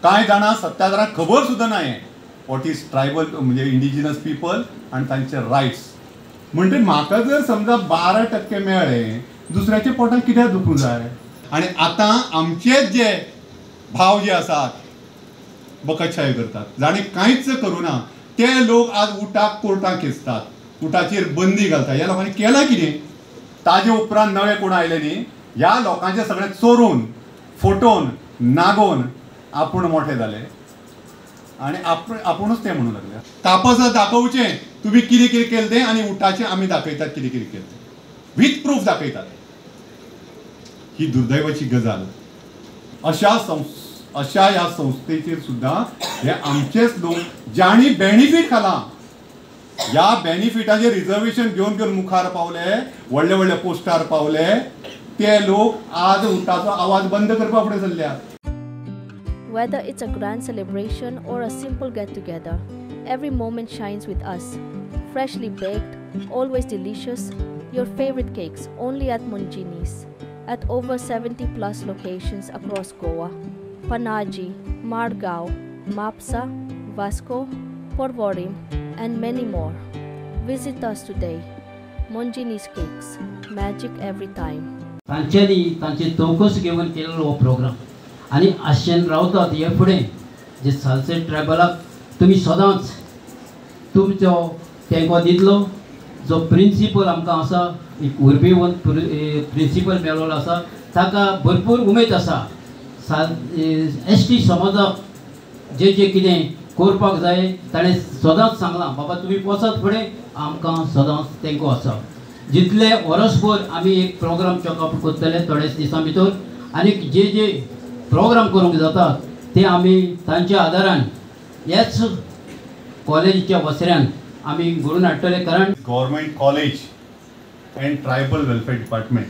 कांय जाणां सत्ताधारांक खबर सुद्दां ना वॉट इज ट्रायबल म्हणजे इंडिजिनस पीपल आनी तांचे रायट्स. म्हणजे म्हाका जर समजा 12% मेळ्ळे दुसऱ्याच्या पोटांत कित्याक दुखूं जाय. आनी आतां आमचेच जे भाव जे आसात बकतशाही करतात जाणें कांयच करूं ना ते लोक आज उटाक कोर्टाक खेचतात, उटाचेर बंदी घालतात. ह्या लोकांनी केलां कितें? ताजे उपरांत नवे कोण आयले न्ही ह्या लोकांचे सगळें चोरून फोटोवन नागोवन आपूण मोठे जाले आनी आपुणूच ते म्हणूं लागले. कापसां दाखोवचें तुमी कितें कितें केलें तें आनी उठाचें आमी दाखयतात कितें कितें केलें तें वीथ प्रूफ दाखयतात. ही दुर्दैवाची गजाल. अशा ह्या संस्थेचेर सुद्दां हे आमचेच लोक ज्यांनी बेनिफीट खाला ह्या बेनिफिटाचेर रिजर्वेशन घेवन घेवन मुखार पावले, व्हडले व्हडले पोस्टार पावले, ते लोक आज उठाचो आवाज बंद करपा फुडें सरल्यात. Whether it's a grand celebration or a simple get-together, every moment shines with us. Freshly baked, always delicious, your favorite cakes only at Mongini's. At over 70 plus locations across Goa, Panaji, Margao, Mapsa, Vasco, Porvorim, and many more. Visit us today. Mongini's Cakes, magic every time. तांच्यांनी तांचे चौकस घेवन केलेलो हो programme आनी आशेन रावतात हे फुडें जे सालसेट ट्रायबलाक तुमी सदांच तुमचो तेंको दितलो. जो प्रिंसिपल आमकां आसा एक उर्बेवंत प्रिंसिपल मेळ्ळो आसा ताका भरपूर उमेद आसा. ST समाजाक जे कितें करपाक जाय ताणें सदांच सांगलां बाबा तुमी वचत फुडें आमकां सदांच तेंको आसा. जितले वर्सभर आमी एक प्रोग्राम चेकअप करतले थोड्याच दिसां भितर आनी जे प्रोग्राम करूंक जातात ते आमी तांच्या आदारान ह्याच कॉलेजीच्या वसऱ्यान आमी घडोवन हाडटले. कारण government college and tribal welfare department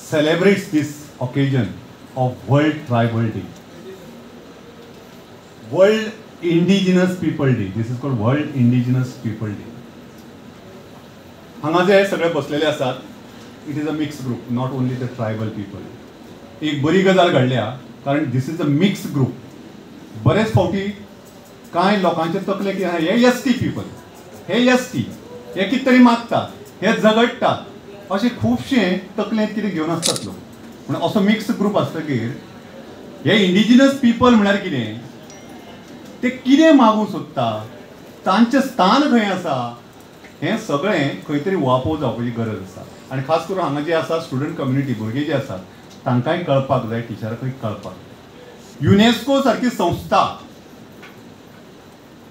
celebrates this occasion of World Tribal Day, World Indigenous People Day. This is called World Indigenous People Day. हांगा जे सगळे बसलेले आसात it is a mix group, not only the tribal people. एक बरी गजाल घडल्या कारण दिस इज अ मिक्स ग्रुप. बरेच फावटी कांय लोकांचे तकले की हे ST पीपल, हे ST, हे कितें तरी मागतात, हे झगडटात, अशें खुबशे तकलेंत कितें घेवन आसतात लोक. पूण असो मिक्स ग्रुप आसतकीर हे इंडिजिनस पीपल म्हळ्यार कितें, ते कितें मागूंक सोदता, तांचें स्थान खंय आसा हें सगळें खंय तरी वापो जावपाची गरज आसा. आनी खास करून हांगा जे आसा स्टुडंट कम्युनिटी भुरगे जे आसात तांकांय कळपाक जाय, टिचरांकय कळपाक. युनेस्को सारकी संस्था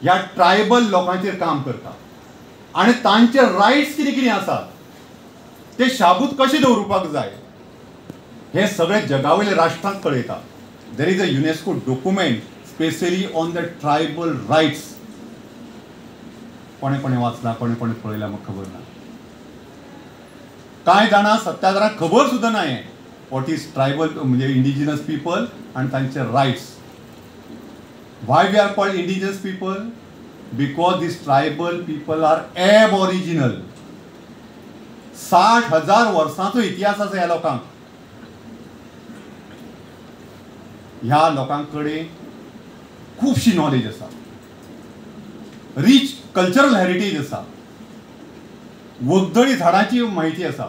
ह्या ट्रायबल लोकांचेर काम करता आनी तांचे रायट्स कितें कितें आसात ते शाबूत कशें दवरपाक जाय हे सगळे जगावयले राष्ट्रांक कळयता. There is a UNESCO document specially on the tribal rights. कोणे कोणे वाचला, कोणे कोणे पळयला म्हाका खबर ना. कांय जाणां सत्ताधारांक खबर सुद्दां ना वॉट इज ट्रायबल म्हणजे इंडिजिनस पीपल आनी तांचे rights. Why we are called indigenous people? Because these tribal people are aboriginal. 60,000 वर्सांचो इतिहास आसा ह्या लोकांक. ह्या लोकांकडे खुबशी नॉलेज आसा, रिच कल्चरल हेरिटेज आसा, वखदळी झाडांची म्हायती आसा,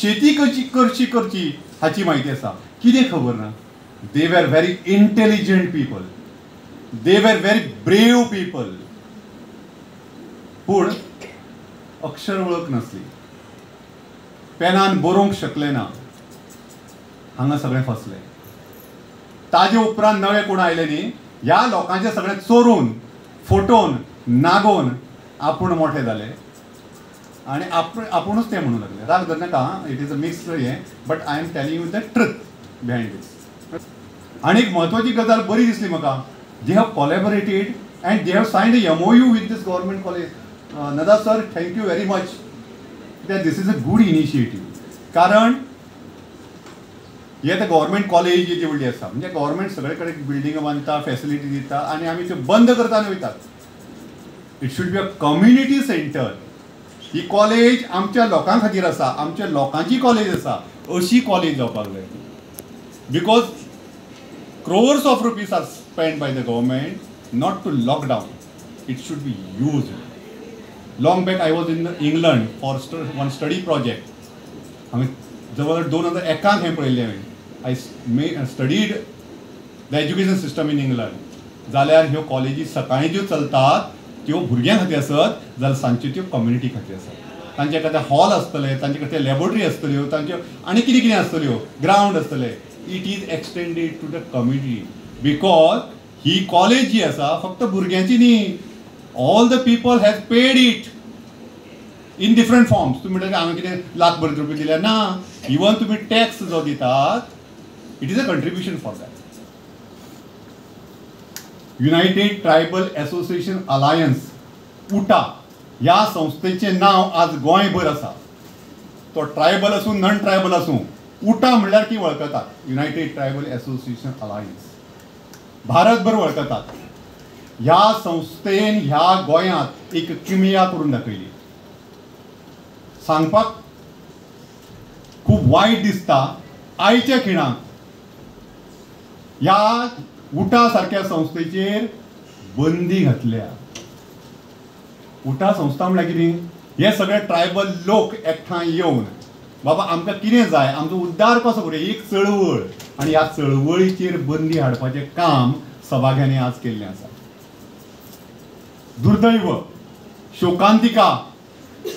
शेती कशी करची हाची म्हायती आसा. कितें खबर ना. दे वर व्हेरी इंटेलिजंट पीपल, दे वर व्हेरी ब्रेव पीपल. पूण अक्षर वळख नासली, पेनान बरोवंक शकले ना, हांगा सगळें फसले. ताजे उपरांत नवे कोण आयले न्ही ह्या लोकांचे सगळें चोरून फोटोवन नागोवन आपूण मोठे जाले आनी आपुणूच ते म्हणूं लागले. राग धर नाका, इट इज अ मिक्स्ड हें, but I am telling you the truth behind this. आनी एक म्हत्वाची गजाल बरी दिसली म्हाका, they have collaborated and they have signed a MOU with this government college. नदा sir, thank you very much. This is a good initiative. कारण हे आतां गव्हर्मेंट कॉलेज जी व्हडली आसा म्हणजे गव्हर्मेंट सगळे कडेन बिल्डिंग बांदता, फॅसिलिटी दिता आनी आमी त्यो बंद करता आनी वयतात. It should be a community centre. He college आमच्या लोकां खातीर आसा, आमच्या लोकांची कॉलेज आसा, अशी कॉलेज जावपाक जाय. Because crores of rupees are spent by the government not to lock down. It should be used. Long back I was in England for one study project. हांवें जवळ 2001 हें पळयल्लें हांवें. I studied the education system in England. जाल्यार ह्यो कॉलेजी सकाळी ज्यो चलतात त्यो भुरग्यां खातीर आसत, जाल्यार सांजच्यो त्यो कम्युनिटी खातीर आसत. तांचे खातीर हॉल आसतले, तांचे खातीर लॅबोरेटरी आसतल्यो, तांच्यो आनी कितें कितें आसतल्यो, ग्रावंड आसतले. It is extended to the community because ही कॉलेज जी आसा फक्त भुरग्यांची न्ही. All the people has paid it in different forms. तुम्ही म्हणटा हांवें कितें लाखभर रुपया दिल्या ना. इवन तुम्ही टॅक्स जो दितात it is a contribution for that. United tribal association alliance उटा ह्या संस्थेचे नाव आज गोंयभर आसा. तो ट्रायबल आसूं नॉन ट्रायबल आसूं, उटा म्हणल्यार की वळखतात. युनायटेड ट्रायबल एसोसिएशन अलायन्स भारतभर वळखतात. ह्या संस्थेन ह्या गोंयांत एक किमया करून दाखयली. सांगपाक खूब वायट दिसता आयच्या खिणाक ह्या उटा सारख्या संस्थेचेर बंदी घातल्या. उटा संस्था म्हळ्यार कितें? हे सगळे ट्रायबल लोक एकठांय येवन बाबा आमकां कितें जाय, आमचो उद्धार कसो करूं, एक चळवळ, आनी ह्या चळवळीचेर बंदी हाडपाचें काम सभाग्यांनी आज केल्लें आसा. दुर्दैव, शोकांतिका,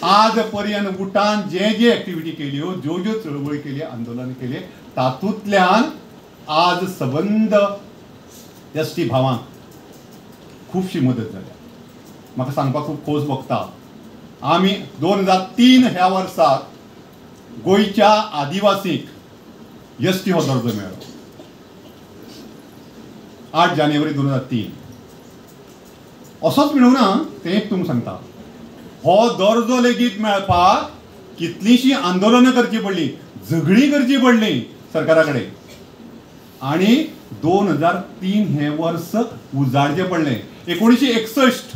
आज पर्यंत उटान जे जे एक्टिविटी केल्यो, ज्यो ज्यो चळवळी केली, आंदोलन केले, तातूंतल्यान आज सबंद एसटी भावांक खुबशी मदत जाल्या. म्हाका सांगपाक खूब खोस भोगता. आमी 2003 ह्या वर्साक गोंयच्या आदिवासींक एसटी हो दर्जो मेळ्ळो. 8 जानेवारी 2003. असोच मेळूं ना तें तुमकां सांगता. हो दर्जो लेगीत मेळपाक कितलींशीं आंदोलनां करची पडलीं, झगडीं करची पडलीं सरकारा कडेन. आनी 2003 हें वर्स उजाडचें पडलें. 1961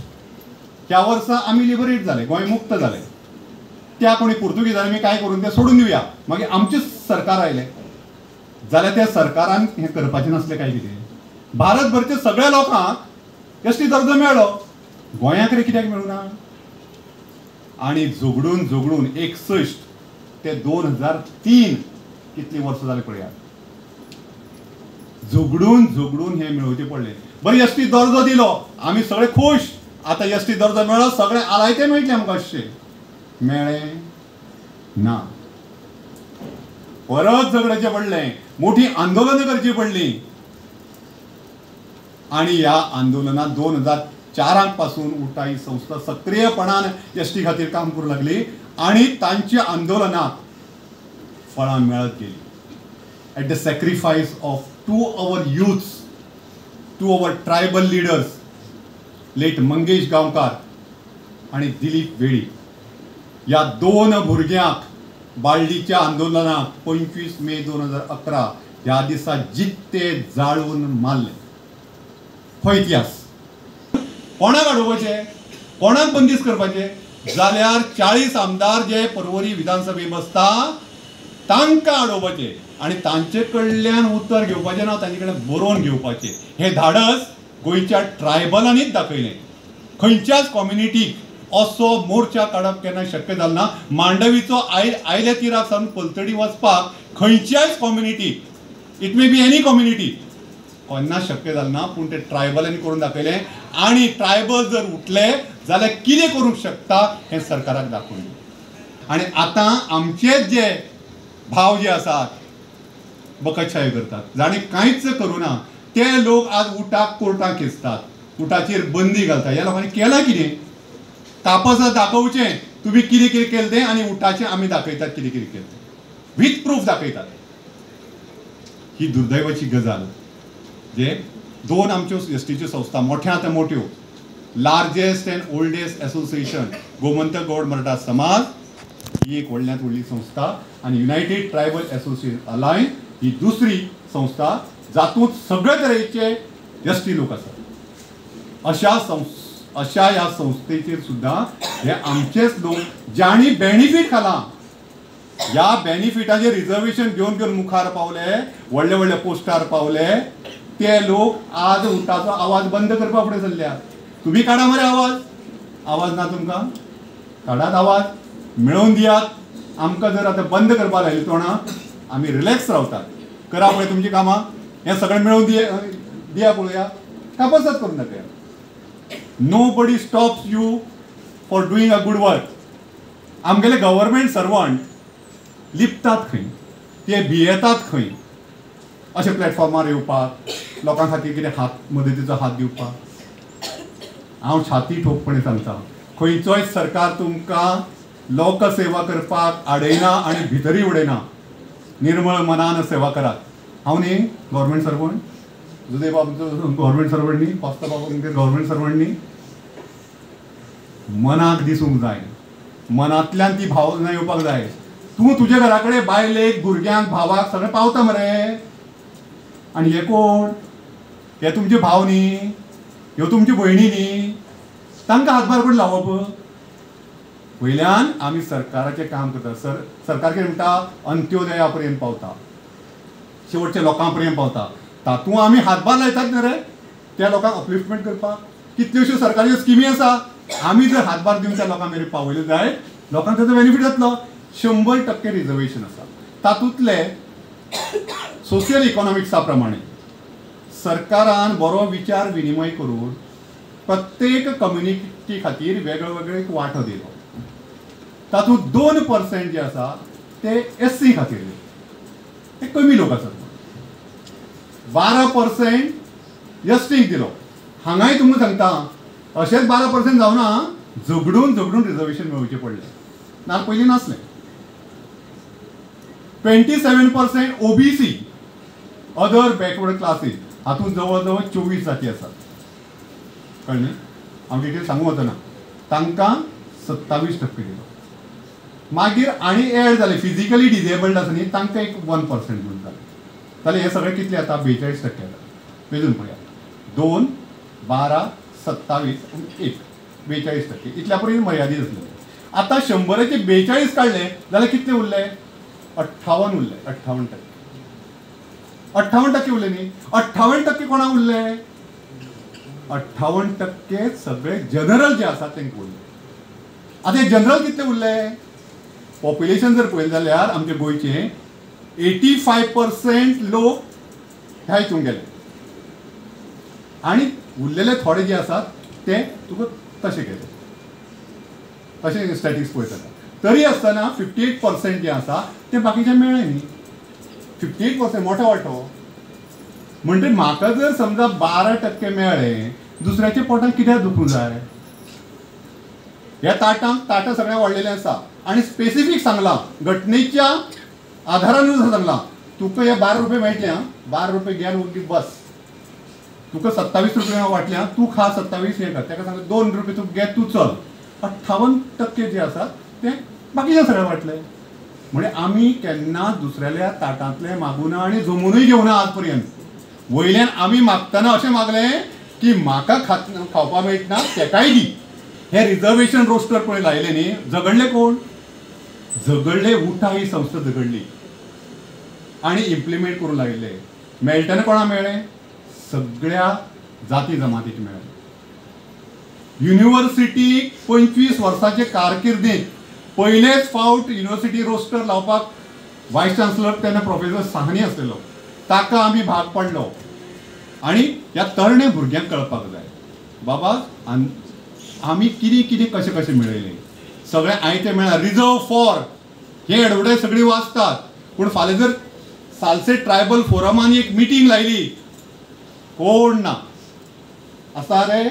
ह्या वर्सा आमी लिबरेट जाले, गोंय मुक्त जालें. त्या कोणी पुर्तुगीजांनी काय करून तें सोडून दिवया. मागीर आमचें सरकार आयलें जाल्यार त्या सरकारान हें करपाचें नासलें काय कितें? भारतभरच्या सगळ्या लोकांक एसटी दर्जो मेळ्ळो, गोंयांक रे कित्याक मेळूना? आनी झगडून झगडून 61 ते 2003 कितलीं वर्सां जालीं पळयात. झगडून झगडून हें मेळोवचें पडलें. बरें एसटी दर्जो दिलो, आमी सगळे खूश. आतां एसटी दर्जो मेळ्ळो, सगळें आलायते मेळटलें आमकां. अशें मेळ्ळें ना. परत झगडचें पडलें, मोठी आंदोलनां करची पडलीं. आनी ह्या आंदोलनात 2004 पासून उटा ही संस्था सक्रियपणान एसटी खातीर काम करूं लागली आनी तांच्या आंदोलनाक फळां मेळत गेली. At the sacrifice of 2 our youths, 2 our tribal leaders, late Mangesh Gaonkar आणि दिलीप वेळी. ह्या 2 भुरग्यांक बाळ्ळीच्या आंदोलनाक 25 मे 2011 ह्या दिसा जित्ते जाळून मारले. हो इतिहास. कोणाक अडोवपाचे, कोणाक बंदिस्त करपाचे? जाल्यार 40 आमदार जे पर्वरी विधानसभेत बसता तांकां अडोवपाचे आनी तांचे कडल्यान उत्तर घेवपाचें ना, तांचे कडेन बरोवन घेवपाचें. हें धाडस गोंयच्या ट्रायबलांनीच दाखयलें. खंयच्याच कम्युनिटीक असो मोर्चा काडप केन्ना शक्य जालें ना. मांडवीचो आयल्या तिराक सावन पलतडी वचपाक खंयच्याच कम्युनिटीक, it may be any community, केन्ना शक्य जालें ना. पूण ते ट्रायबलांनी करून दाखयलें. आनी ट्रायबल जर उठले जाल्यार कितें करूंक शकता हें सरकाराक दाखोवलें. आनी आतां आमचेच जे भाव जे आसात बकतशाही करतात, जाणें कांयच करूं ना, ते लोक आज उटाक कोर्टाक खेचतात, उटाचेर बंदी घालतात. ह्या लोकांनी केलां कितें? तापसां दाखोवचें तुमी कितें कितें केलें तें, आनी उटाचें आमी दाखयतात कितें कितें केलें तें, वीथ प्रूफ दाखयतात. ही दुर्दैवाची गजाल जे 2 आमच्यो एसटीच्यो संस्था मोठ्यांत मोठ्यो, largest and oldest association Gomantak Gaud Maratha Samaj ही एक व्हडल्यांत व्हडली संस्था, आनी युनायटेड ट्रायबल एसोसिएशन अलायन्स ही दुसरी संस्था, जातूंत सगळे तरेचे एसटी लोक आसात. अशा ह्या संस्थेचेर सुद्दां हे आमचेच लोक ज्यांनी बेनिफीट खाला, ह्या बेनिफिटाचेर रिजर्वेशन घेवन घेवन मुखार पावले, व्हडले व्हडले पोस्टार पावले, ते लोक आज उठाचो आवाज बंद करपा फुडें सरल्या. तुम्ही काढा मरे आवाज ना तुमकां? काढात आवाज, मेळोवन दियात. आमकां जर आतां बंद करपा लायली तोंडां, आमी रिलॅक्स रावतात. करा पळय तुमची कामां, हें सगळें मेळोवन दिया पळोवया. कापासत करूं नाका. Nobody stops you for doing a good work. आमगेले गव्हर्मेंट सर्वंट लिपतात खंय, ते भियेतात खंय अशे प्लॅटफॉर्मार येवपाक, लोकां खातीर कितें मदतीचो हात दिवपाक. हांव छाती ठोकपणे सांगता, खंयचोय सरकार तुमकां लोकसेवा करपाक आडयना आनी भितरी उडयना. निर्मळ मनान सेवा करात. हांव न्ही गव्हर्मेंट सर्वंट, जुदे बाबा गव्हर्मेंट सर्वंट न्ही, पास्ता बाबा गव्हर्मेंट सर्वंट न्ही. मनाक दिसूंक जाय, मनांतल्यान ती भावना येवपाक जाय. तूं तुज्या घरा कडेन बायलेक, भुरग्यांक, भावाक सगळें पावता मरे. आनी हे कोण? हे तुमचे भाव न्ही, ह्यो तुमची भयणी न्ही. तांकां हातभार कोण लावप? वयल्यान आमी सरकाराचें काम करता. सरकार कितें म्हणटा? अंत्योदया पर्यंत पावता, शेवटच्या लोकां पर्यंत पावता. तातूंत आमी हातभार लायतात न्ही रे त्या लोकांक अपलिफ्टमेंट करपाक. कितल्योश्यो सरकारी स्किमी आसा, आमी जर हातभार दिवन त्या लोकां मेरेन पावयले जायत, लोकांक ताचो बेनिफीट जातलो. 100% रिजर्वेशन आसा. तातूंतले सोशियल इकॉनॉमिक्सा प्रमाणे सरकारान बरो विचार विनिमय करून प्रत्येक कम्युनिटी खातीर वेगळो वेगळो एक वांटो दिलो. तातूंत 2% जे आसा ते SC खातीर दिले, ते कमी लोक आसात. 12% STक दिलो. हांगाय तुमकां सांगता, अशेंच 12% जावना, झगडून रिजर्वेशन मेळचें पडलें. ना पयलीं नासलें. 27% OBC, अदर बॅकवर्ड क्लासीस, हातूंत जवळ जवळ 24 जाती आसात. कळ्ळें? हांव डिटेल सांगूं वचना. तांकां 27% दिलो. मागीर आनी एड जाले, फिजिकली डिजेबल्ड आसा न्ही, तांकां एक 1% म्हणून जालें. जाल्यार हे सगळें कितले जाता? 42% जाता. वेचून पळया. 2, 12, 27 आनी 1, 42%. इतल्या पर्यंत मर्यादीत आसलें. आतां 100चे 42 काडले जाल्यार कितले उरले? 58 उरले. 58%. 58% उरले न्ही. 58% कोणाक उरले? 58% सगळे जनरल जे आसा तांकां उरले. आतां हे जनरल कितले उरले? पॉप्युलेशन जर पळयलें जाल्यार आमचे गोंयचे 85% लोक ह्या हितून गेले. आनी उरलेले थोडे जे आसात ते तुका तशे गेले. तशें स्टॅटिक्स पळयता. तरी आसतना 58% जे आसा ते बाकीचे मेळ्ळे न्ही. 58% मोठो वांटो. म्हणजे म्हाका जर समजा 12% मेळ्ळे, दुसऱ्याच्या पोटांत कित्याक दुखूंक जाय? ह्या ताटां सगळें वाडलेलें आसा. आनी स्पेसिफीक सांगलां, घटनेच्या आधारान सांगलां, तुका हे 12 रुपये मेळटले. 12 रुपये घेवन ओगी बस. तुका 27 रुपये वाटल्या, तू खा 27 हे कर. ताका सांगता 2 रुपये तूं घे, तूं चल. 58% जे आसात ते बाकीचे सगळे वाटले. म्हणजे आमी केन्ना दुसऱ्याल्या ताटांतले मागुना आनी जमूनय घेवना आज पर्यंत. वयल्यान आमी मागतना अशें मागलें की म्हाका खावपा मेळटना तेकाय दी. हे रिजर्वेशन रोस्टर पळय लायले न्ही, झगडले कोण? झगडले उठा ही संस्था झगडली आनी इम्प्लिमेंट करूंक लायले. मेळटना कोणा मेळ्ळें? सगळ्या जाती जमातीक मेळ्ळें. युनिव्हर्सिटी 25 वर्सांचे कारकिर्दीत पयलेच फावट युनिव्हर्सिटी रोस्टर लावपाक वायस चान्सलर तेन्ना प्रोफेसर साहनी आसलेलो. ताका आमी भाग पडलो. आनी ह्या तरणे भुरग्यांक कळपाक जाय बाबा आमी कितें कितें कशें कशें मेळयलें. सगळें आयतें मेळ्ळां. रिजर्व फॉर हे एडवर्टायज सगळी वाचतात. पूण फाल्यां जर सालसेट ट्रायबल फोरमान एक मिटींग लायली, कोण ना आसा रे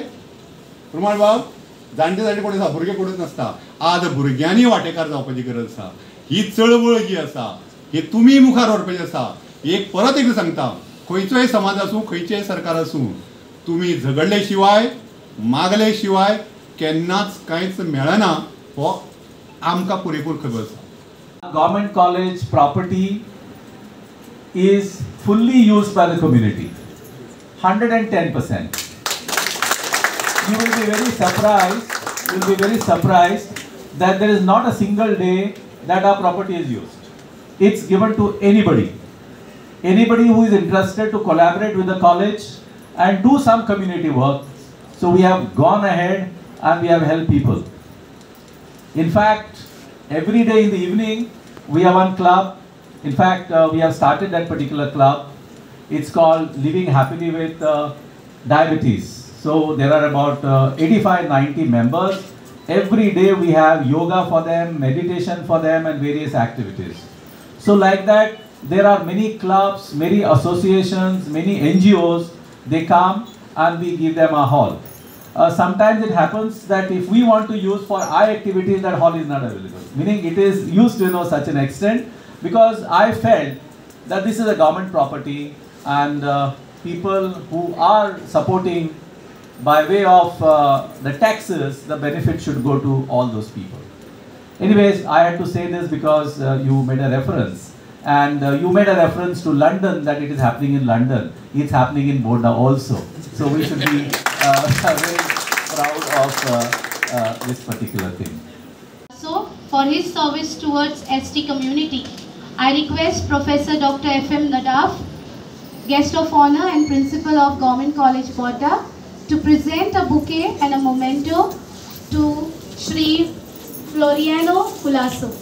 प्रमाण बाब? जाणटे कोण आसा? भुरगे कोणूच नासता. आज भुरग्यांनी वांटेकार जावपाची गरज आसा. ही चळवळ जी आसा ही तुमी मुखार व्हरपाची आसा. परत एकदां सांगता, खंयचोय समाज आसूं, खंयचेय सरकार आसूं, तुमी झगडले शिवाय, मागले शिवाय केन्नाच कांयच मेळना हो आमकां पुरेपूर खबर आसा. Government college property is fully used by the community, 110%. You will be very surprised that there is not a single day that our property is used. It's given to anybody. anybody who is interested to collaborate with the college and do some community work. So we have gone ahead and we have helped people. In fact, every day in the evening, we have one club. In fact, we have started that particular club. It's called Living Happily with Diabetes. So there are about 85-90 members. Every day we have yoga for them, meditation for them, and various activities. So like that, there are many clubs, many associations, many NGOs. They come and we give them a hall. Sometimes it happens that if we want to use for our activities, that hall is not available. Meaning it is used to such an extent, because I felt that this is a government property and people who are supporting by way of the taxes, the benefit should go to all those people. Anyways, I had to say this because you made a reference, and you made a reference to London, that it is happening in London. It's happening in Boda also. So we should be very proud of this particular thing. So, for his service towards ST community, I request Professor Dr. F.M. Nadaf, Guest of Honor and Principal of Government College Boda, to present a bouquet and a memento to Shri Floriano Culasso.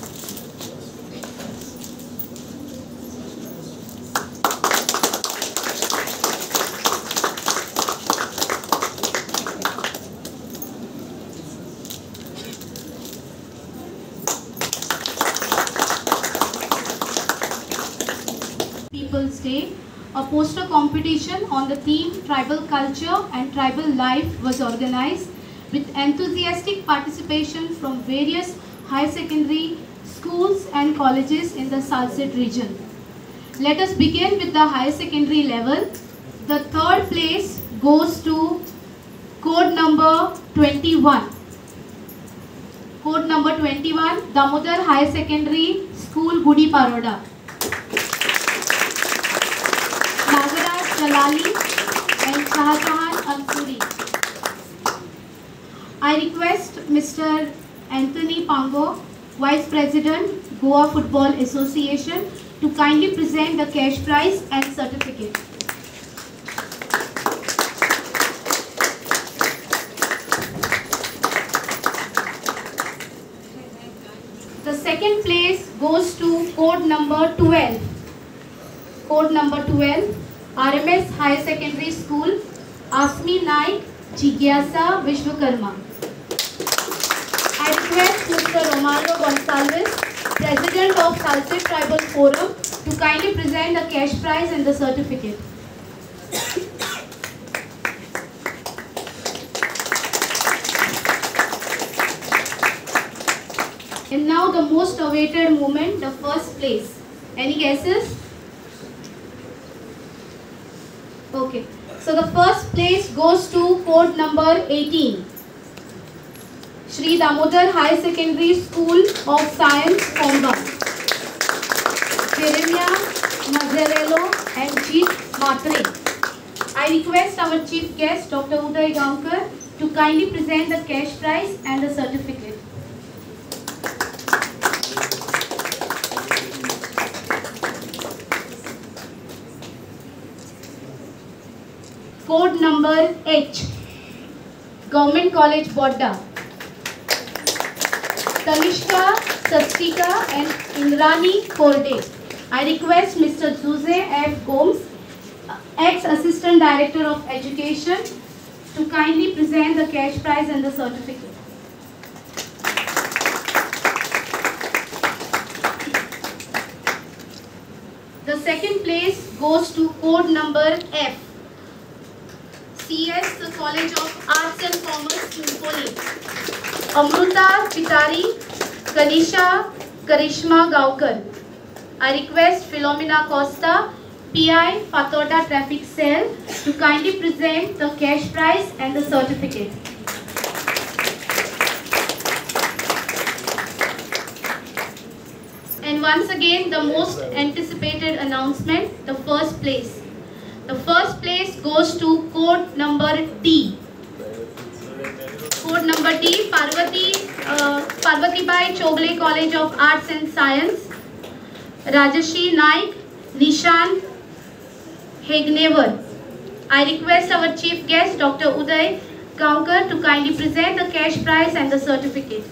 People's Day, a poster competition on the theme Tribal Culture and Tribal Life was organized with enthusiastic participation from various higher secondary schools and colleges in the Salsette region. Let us begin with the higher secondary level. The third place goes to code number 21. Code number 21, Damodar Higher Secondary School, Gudi Paroda. Nagaraj Jalali and Shahjahan Ansuri. I request Mr. Anthony Pango, Vice President, Goa Football Association, to kindly present the cash prize and certificate. The second place goes to code number 12. Code number 12, RMS Higher Secondary School, Asmi Naik, Jigyasa Vishwakarma. I request Mr. Romaldo Gonsalves, President of Salsette Tribal Forum, to kindly present the cash prize and the certificate. And now the most awaited moment, the first place. Any guesses? Okay. So the first place goes to code number 18. Shri Damodar High Secondary School of Science, Komba. Jeremiah Mazzarello and Chief Matre. I request our chief guest, Dr. Uday Gamkar, to kindly present the cash prize and the certificate. Code number H, Government College Bodda. Tanishka, Sastika and Indrani Korde. I request Mr. Zuze F. Gomes, ex-Assistant Director of Education, to kindly present the cash prize and the certificate. The second place goes to code number F. CS, the College of Arts and Commerce, Chimpoli. Amruta Pitari, Kanisha Karishma Gaukar. I request Philomena Costa, PI, Fatoda Traffic Cell, to kindly present the cash prize and the certificate. And once again, the most anticipated announcement, the first place. The first place goes to code number T. Code number T, Parvati Bai Chogle College of Arts and Science, Rajashi Naik, Nishan Hegnever. I request our chief guest, Dr. Uday Gaonkar, to kindly present the cash prize and the certificate.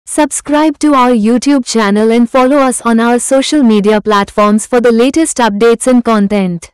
Subscribe to our YouTube channel and follow us on our social media platforms for the latest updates and content.